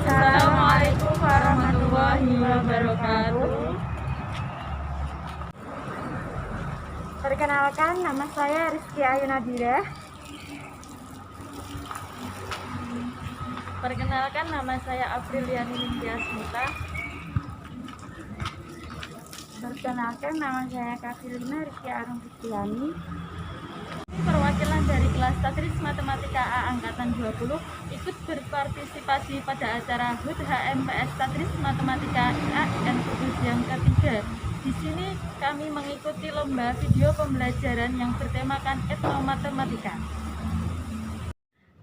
Assalamualaikum warahmatullahi wabarakatuh. Perkenalkan, nama saya Rizky Ayu Nabila. Perkenalkan, nama saya Apriliani Nindya-Smita. Perkenalkan, nama saya Kafilina Rizky Arum Fitriani. Perwakilan dari kelas Tadris Matematika A Angkatan 20 ikut berpartisipasi pada acara HUT HMPS Tadris Matematika AN Kudus yang ketiga. Di sini kami mengikuti lomba video pembelajaran yang bertemakan etnomatematika.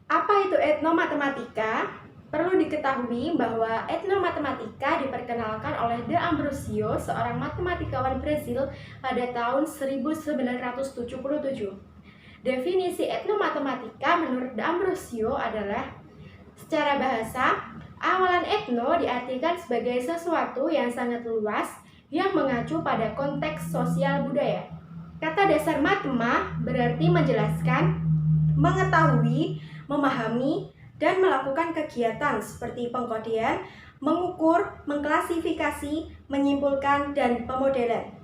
Apa itu etnomatematika? Perlu diketahui bahwa etnomatematika diperkenalkan oleh De Ambrosio, seorang matematikawan Brasil pada tahun 1977. Definisi etnomatematika menurut De Ambrosio adalah: secara bahasa, awalan etno diartikan sebagai sesuatu yang sangat luas yang mengacu pada konteks sosial budaya. Kata dasar matema berarti menjelaskan, mengetahui, memahami, dan melakukan kegiatan seperti pengkodean, mengukur, mengklasifikasi, menyimpulkan, dan pemodelan.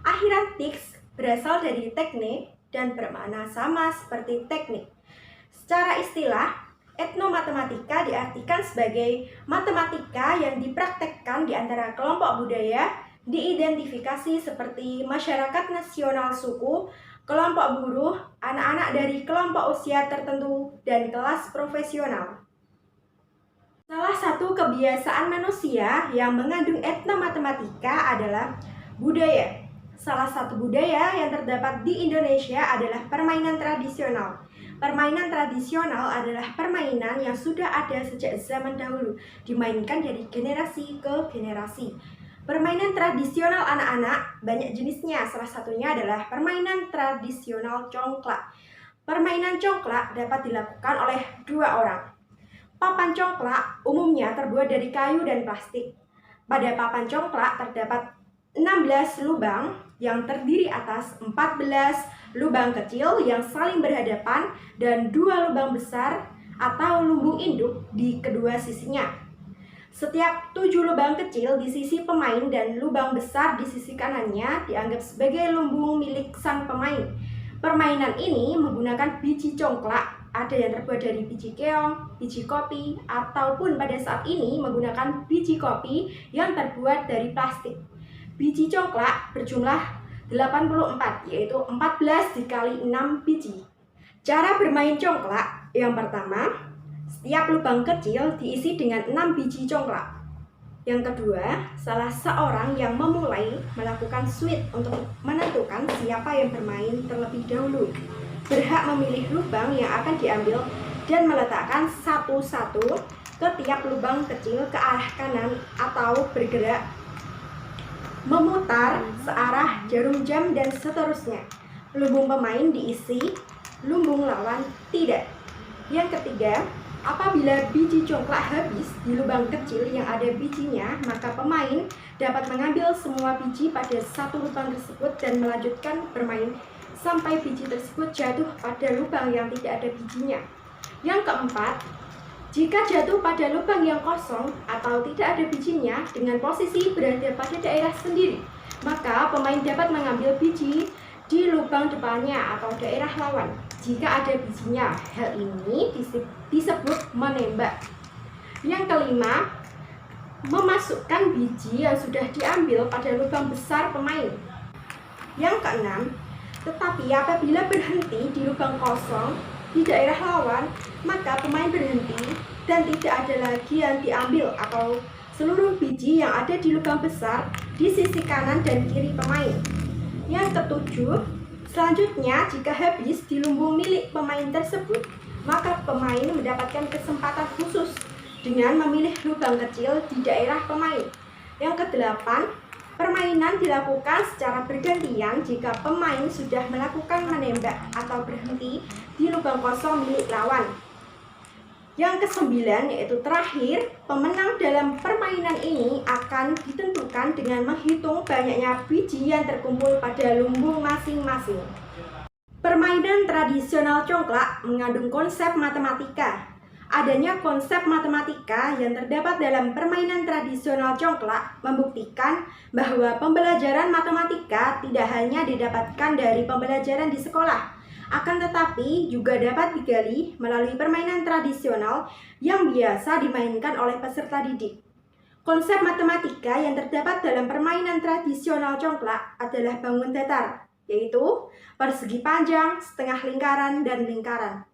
Akhirantiks berasal dari teknik dan bermakna sama seperti teknik. Secara istilah, etnomatematika diartikan sebagai matematika yang dipraktekkan di antara kelompok budaya, diidentifikasi seperti masyarakat nasional suku, kelompok buruh, anak-anak dari kelompok usia tertentu, dan kelas profesional. Salah satu kebiasaan manusia yang mengandung etnomatematika adalah budaya. Salah satu budaya yang terdapat di Indonesia adalah permainan tradisional. Permainan tradisional adalah permainan yang sudah ada sejak zaman dahulu, dimainkan dari generasi ke generasi. Permainan tradisional anak-anak banyak jenisnya, salah satunya adalah permainan tradisional congklak. Permainan congklak dapat dilakukan oleh dua orang. Papan congklak umumnya terbuat dari kayu dan plastik. Pada papan congklak terdapat 16 lubang yang terdiri atas 14 lubang kecil yang saling berhadapan dan 2 lubang besar atau lumbung induk di kedua sisinya. Setiap 7 lubang kecil di sisi pemain dan lubang besar di sisi kanannya dianggap sebagai lumbung milik sang pemain. Permainan ini menggunakan biji congklak, ada yang terbuat dari biji keong, biji kopi, ataupun pada saat ini menggunakan biji kopi yang terbuat dari plastik. Biji congklak berjumlah 84, yaitu 14 dikali 6 biji. Cara bermain congklak yang pertama, setiap lubang kecil diisi dengan 6 biji congklak. Yang kedua, salah seorang yang memulai melakukan switch untuk menentukan siapa yang bermain terlebih dahulu. Berhak memilih lubang yang akan diambil dan meletakkan satu-satu ke tiap lubang kecil ke arah kanan atau bergerak memutar searah jarum jam dan seterusnya. Lumbung pemain diisi, lumbung lawan tidak. Yang ketiga, apabila biji congklak habis di lubang kecil yang ada bijinya, maka pemain dapat mengambil semua biji pada satu lubang tersebut dan melanjutkan bermain sampai biji tersebut jatuh pada lubang yang tidak ada bijinya. Yang keempat, jika jatuh pada lubang yang kosong atau tidak ada bijinya dengan posisi berada pada daerah sendiri, maka pemain dapat mengambil biji di lubang depannya atau daerah lawan jika ada bijinya. Hal ini disebut menembak. Yang kelima, memasukkan biji yang sudah diambil pada lubang besar pemain. Yang keenam, tetapi apabila berhenti di lubang kosong di daerah lawan, maka pemain berhenti dan tidak ada lagi yang diambil atau seluruh biji yang ada di lubang besar di sisi kanan dan kiri pemain. Yang ketujuh, selanjutnya jika habis di lumbung milik pemain tersebut, maka pemain mendapatkan kesempatan khusus dengan memilih lubang kecil di daerah pemain. Yang kedelapan, permainan dilakukan secara bergantian jika pemain sudah melakukan menembak atau berhenti di lubang kosong milik lawan. Yang kesembilan, yaitu terakhir, pemenang dalam permainan ini akan ditentukan dengan menghitung banyaknya biji yang terkumpul pada lumbung masing-masing. Permainan tradisional congklak mengandung konsep matematika. Adanya konsep matematika yang terdapat dalam permainan tradisional congklak membuktikan bahwa pembelajaran matematika tidak hanya didapatkan dari pembelajaran di sekolah, akan tetapi juga dapat digali melalui permainan tradisional yang biasa dimainkan oleh peserta didik. Konsep matematika yang terdapat dalam permainan tradisional congklak adalah bangun datar, yaitu persegi panjang, setengah lingkaran, dan lingkaran.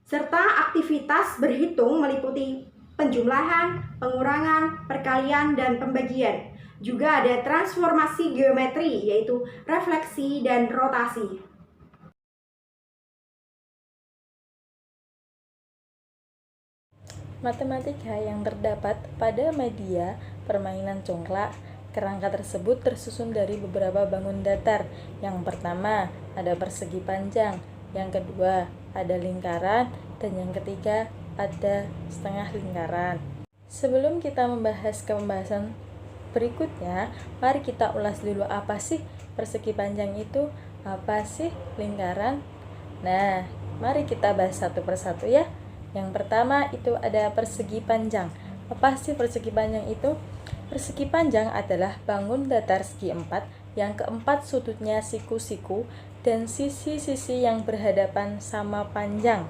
Serta aktivitas berhitung meliputi penjumlahan, pengurangan, perkalian, dan pembagian. Juga ada transformasi geometri, yaitu refleksi dan rotasi. Matematika yang terdapat pada media permainan congklak, kerangka tersebut tersusun dari beberapa bangun datar. Yang pertama, ada persegi panjang. Yang kedua, ada lingkaran. Dan yang ketiga, ada setengah lingkaran. Sebelum kita membahas pembahasan berikutnya, mari kita ulas dulu apa sih persegi panjang itu, apa sih lingkaran. Nah, mari kita bahas satu persatu ya. Yang pertama itu ada persegi panjang. Apa sih persegi panjang itu? Persegi panjang adalah bangun datar segi 4 yang keempat sudutnya siku-siku dan sisi-sisi yang berhadapan sama panjang.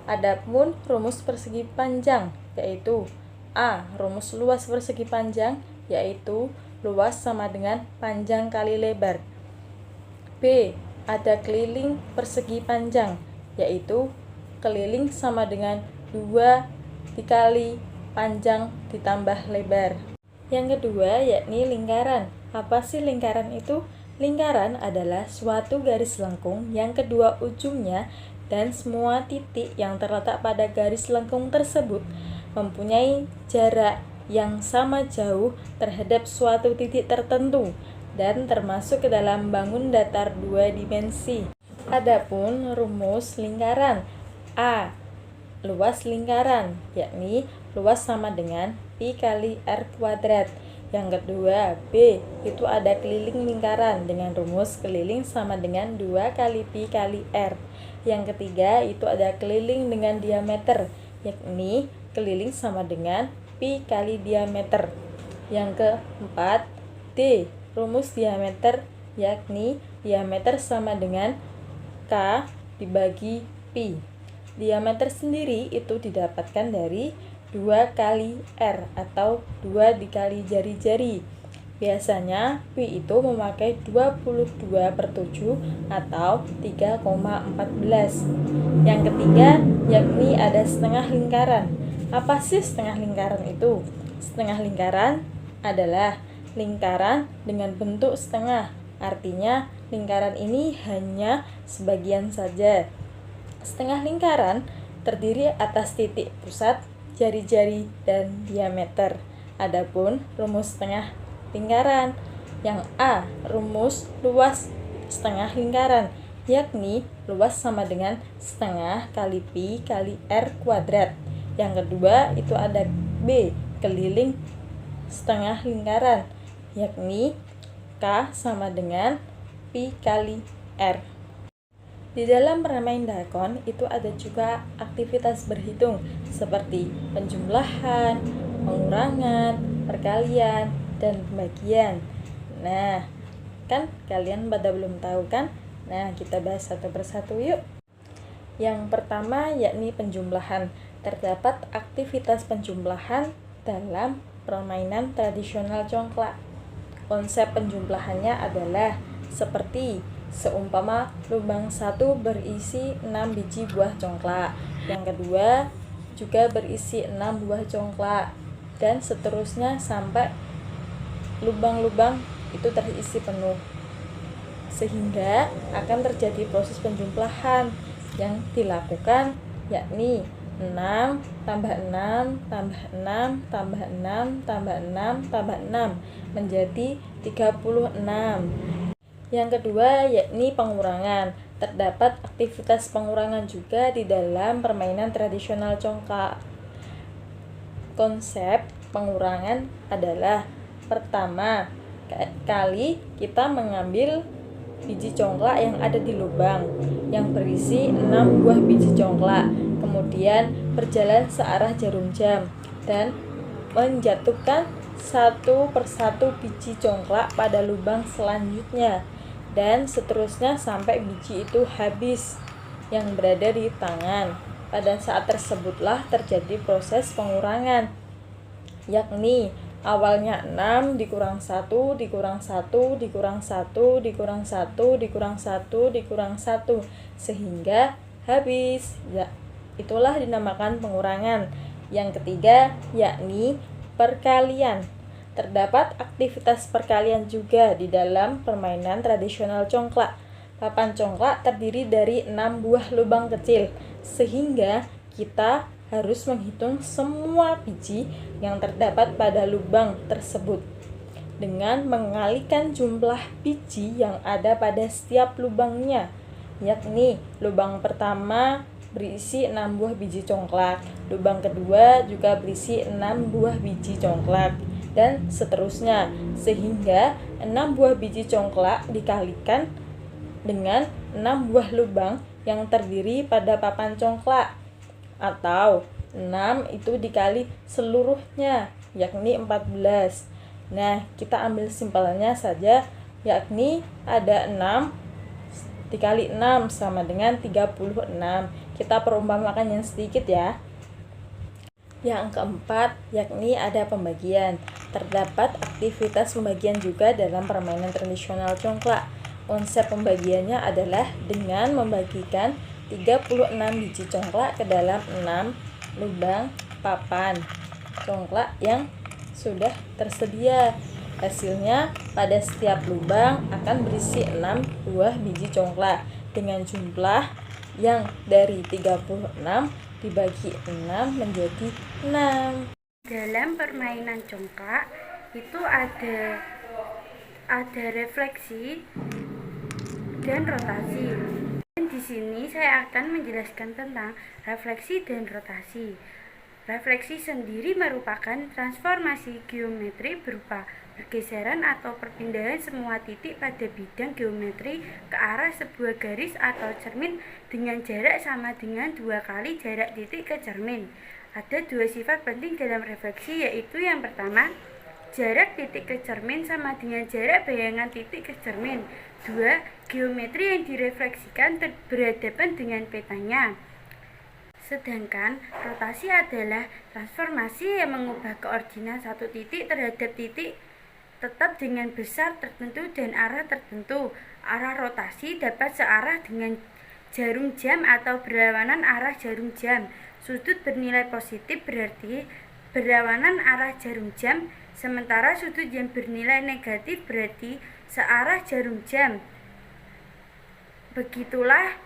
Adapun rumus persegi panjang yaitu A. Rumus luas persegi panjang yaitu luas sama dengan panjang kali lebar. B. Ada keliling persegi panjang yaitu keliling sama dengan 2 dikali panjang ditambah lebar. Yang kedua yakni lingkaran. Apa sih lingkaran itu? Lingkaran adalah suatu garis lengkung yang kedua ujungnya dan semua titik yang terletak pada garis lengkung tersebut mempunyai jarak yang sama jauh terhadap suatu titik tertentu dan termasuk ke dalam bangun datar 2 dimensi. Adapun rumus lingkaran A. Luas lingkaran, yakni luas sama dengan pi kali r kuadrat. Yang kedua, B. Itu ada keliling lingkaran dengan rumus keliling sama dengan 2 kali pi kali r. Yang ketiga, itu ada keliling dengan diameter, yakni keliling sama dengan pi kali diameter. Yang keempat, D. Rumus diameter, yakni diameter sama dengan K dibagi pi. Diameter sendiri itu didapatkan dari 2 kali R atau 2 dikali jari-jari. Biasanya pi itu memakai 22/7 atau 3,14. Yang ketiga yakni ada setengah lingkaran. Apa sih setengah lingkaran itu? Setengah lingkaran adalah lingkaran dengan bentuk setengah. Artinya lingkaran ini hanya sebagian saja. Setengah lingkaran terdiri atas titik pusat, jari-jari, dan diameter. Adapun rumus setengah lingkaran yang A, rumus luas setengah lingkaran, yakni luas sama dengan setengah kali pi kali r kuadrat. Yang kedua itu ada B, keliling setengah lingkaran, yakni K sama dengan pi kali r. Di dalam bermain dakon itu ada juga aktivitas berhitung seperti penjumlahan, pengurangan, perkalian, dan pembagian. Nah, kan kalian pada belum tahu kan? Nah, kita bahas satu persatu yuk. Yang pertama yakni penjumlahan. Terdapat aktivitas penjumlahan dalam permainan tradisional congklak. Konsep penjumlahannya adalah seperti seumpama lubang 1 berisi 6 biji buah congklak, yang kedua juga berisi 6 buah congklak, dan seterusnya sampai lubang-lubang itu terisi penuh, sehingga akan terjadi proses penjumlahan yang dilakukan yakni 6 tambah 6 tambah 6 tambah 6 tambah 6 tambah 6 menjadi 36. Yang kedua yakni pengurangan. Terdapat aktivitas pengurangan juga di dalam permainan tradisional congklak. Konsep pengurangan adalah pertama kali kita mengambil biji congklak yang ada di lubang yang berisi 6 buah biji congklak, kemudian berjalan searah jarum jam dan menjatuhkan satu persatu biji congklak pada lubang selanjutnya, dan seterusnya sampai biji itu habis yang berada di tangan. Pada saat tersebutlah terjadi proses pengurangan, yakni awalnya 6 dikurang 1 dikurang 1 dikurang 1 dikurang 1 dikurang 1 dikurang 1 sehingga habis. Ya, itulah dinamakan pengurangan. Yang ketiga yakni perkalian. Terdapat aktivitas perkalian juga di dalam permainan tradisional congklak. Papan congklak terdiri dari 6 buah lubang kecil, sehingga kita harus menghitung semua biji yang terdapat pada lubang tersebut dengan mengalikan jumlah biji yang ada pada setiap lubangnya, yakni lubang pertama berisi 6 buah biji congklak, lubang kedua juga berisi 6 buah biji congklak, dan seterusnya, sehingga 6 buah biji congklak dikalikan dengan 6 buah lubang yang terdiri pada papan congklak, atau 6 itu dikali seluruhnya, yakni 14. Nah, kita ambil simpelnya saja, yakni ada 6 dikali 6 sama dengan 36. Kita perumpamakan yang sedikit ya. Yang keempat, yakni ada pembagian. Terdapat aktivitas pembagian juga dalam permainan tradisional congklak. Konsep pembagiannya adalah dengan membagikan 36 biji congklak ke dalam 6 lubang papan congklak yang sudah tersedia. Hasilnya pada setiap lubang akan berisi 6 buah biji congklak dengan jumlah yang dari 36 dibagi 6 menjadi 6. Dalam permainan congklak itu ada refleksi dan rotasi. Dan di sini saya akan menjelaskan tentang refleksi dan rotasi. Refleksi sendiri merupakan transformasi geometri berupa pergeseran atau perpindahan semua titik pada bidang geometri ke arah sebuah garis atau cermin dengan jarak sama dengan 2 kali jarak titik ke cermin. Ada 2 sifat penting dalam refleksi, yaitu yang pertama, jarak titik ke cermin sama dengan jarak bayangan titik ke cermin. 2. Geometri yang direfleksikan berhadapan dengan petanya. Sedangkan rotasi adalah transformasi yang mengubah koordinat satu titik terhadap titik tetap dengan besar tertentu dan arah tertentu. Arah rotasi dapat searah dengan jarum jam atau berlawanan arah jarum jam. Sudut bernilai positif berarti berlawanan arah jarum jam, sementara sudut yang bernilai negatif berarti searah jarum jam. Begitulah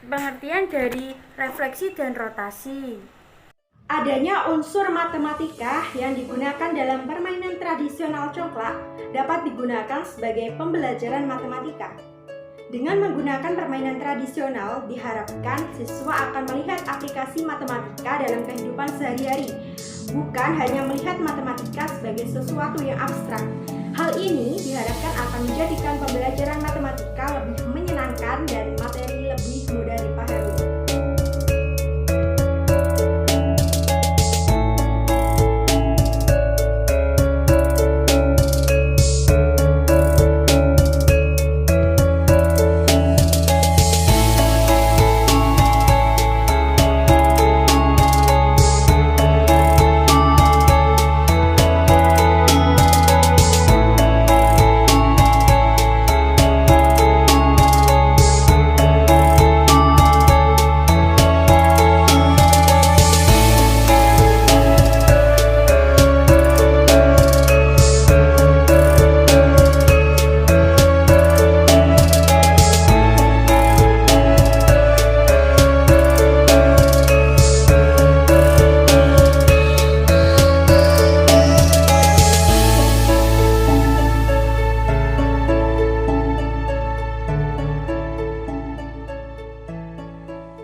pengertian dari refleksi dan rotasi. Adanya unsur matematika yang digunakan dalam permainan tradisional congklak dapat digunakan sebagai pembelajaran matematika. Dengan menggunakan permainan tradisional, diharapkan siswa akan melihat aplikasi matematika dalam kehidupan sehari-hari, bukan hanya melihat matematika sebagai sesuatu yang abstrak. Hal ini diharapkan akan menjadikan pembelajaran matematika lebih menyenangkan dan materi